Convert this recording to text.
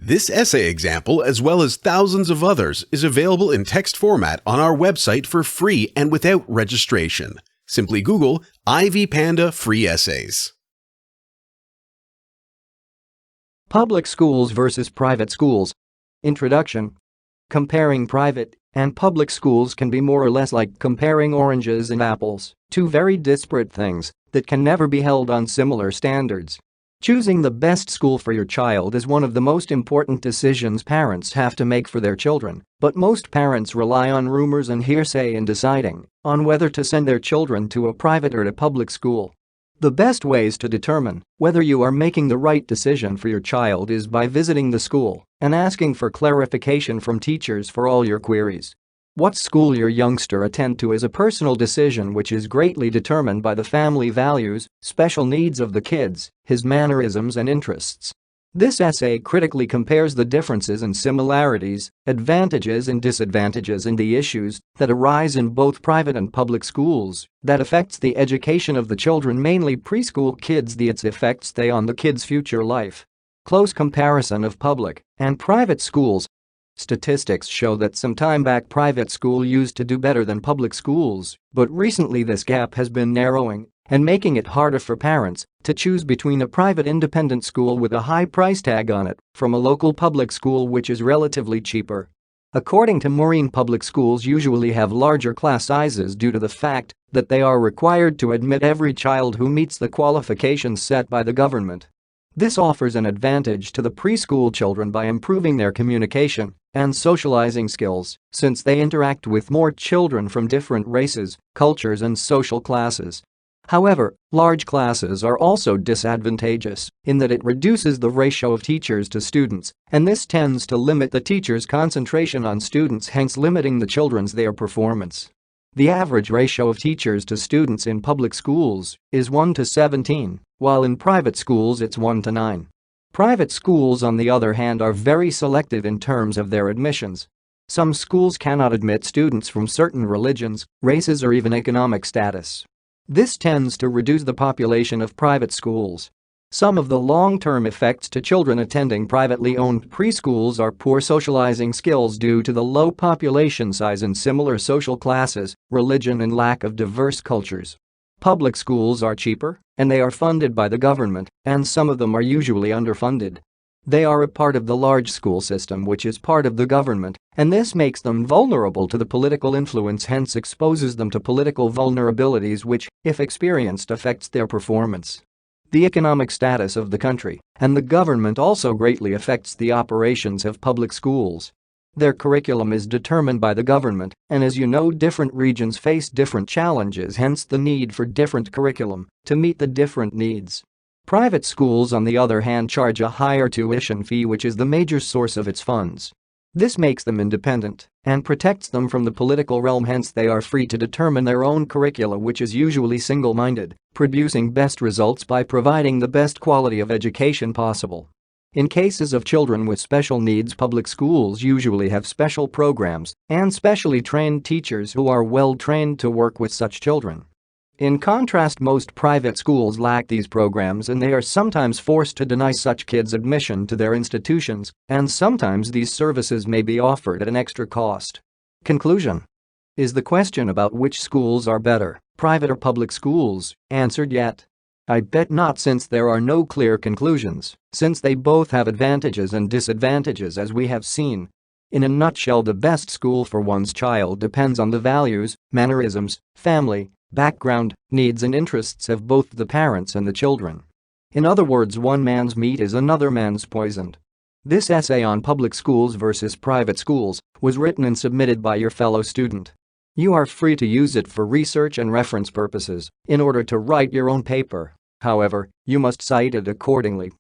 This essay example, as well as thousands of others, is available in text format on our website for free and without registration. Simply Google Ivy Panda Free Essays. Public schools versus private schools. Introduction. Comparing private and public schools can be more or less like comparing oranges and apples, two very disparate things that can never be held on similar standards. Choosing the best school for your child is one of the most important decisions parents have to make for their children, but most parents rely on rumors and hearsay in deciding on whether to send their children to a private or a public school. The best ways to determine whether you are making the right decision for your child is by visiting the school and asking for clarification from teachers for all your queries. What school your youngster attend to is a personal decision which is greatly determined by the family values, special needs of the kids, his mannerisms and interests. This essay critically compares the differences and similarities, advantages and disadvantages and the issues that arise in both private and public schools that affects the education of the children, mainly preschool kids, its effects they on the kids' future life. Close comparison of public and private schools. Statistics show that some time back private school used to do better than public schools, but recently this gap has been narrowing and making it harder for parents to choose between a private independent school with a high price tag on it from a local public school which is relatively cheaper. According to Maureen, public schools usually have larger class sizes due to the fact that they are required to admit every child who meets the qualifications set by the government. This offers an advantage to the preschool children by improving their communication and socializing skills, since they interact with more children from different races, cultures and social classes. However, large classes are also disadvantageous in that it reduces the ratio of teachers to students, and this tends to limit the teacher's concentration on students, hence limiting the children's performance. The average ratio of teachers to students in public schools is 1 to 17, while in private schools it's 1 to 9. Private schools, on the other hand, are very selective in terms of their admissions. Some schools cannot admit students from certain religions, races or even economic status. This tends to reduce the population of private schools. Some of the long-term effects to children attending privately owned preschools are poor socializing skills due to the low population size in similar social classes, religion and lack of diverse cultures. Public schools are cheaper, and they are funded by the government, and some of them are usually underfunded. They are a part of the large school system which is part of the government, and this makes them vulnerable to the political influence, hence exposes them to political vulnerabilities which, if experienced, affects their performance. The economic status of the country and the government also greatly affects the operations of public schools. Their curriculum is determined by the government, and as you know, different regions face different challenges, hence the need for different curriculum to meet the different needs. Private schools, on the other hand, charge a higher tuition fee which is the major source of its funds. This makes them independent and protects them from the political realm, hence they are free to determine their own curricula, which is usually single-minded, producing best results by providing the best quality of education possible. In cases of children with special needs, public schools usually have special programs and specially trained teachers who are well trained to work with such children. In contrast, most private schools lack these programs and they are sometimes forced to deny such kids admission to their institutions, and sometimes these services may be offered at an extra cost. Conclusion. Is the question about which schools are better, private or public schools, answered yet? I bet not, since there are no clear conclusions, since they both have advantages and disadvantages as we have seen. In a nutshell, the best school for one's child depends on the values, mannerisms, family, background, needs and interests of both the parents and the children. In other words, one man's meat is another man's poison. This essay on public schools versus private schools was written and submitted by your fellow student. You are free to use it for research and reference purposes in order to write your own paper. However, you must cite it accordingly.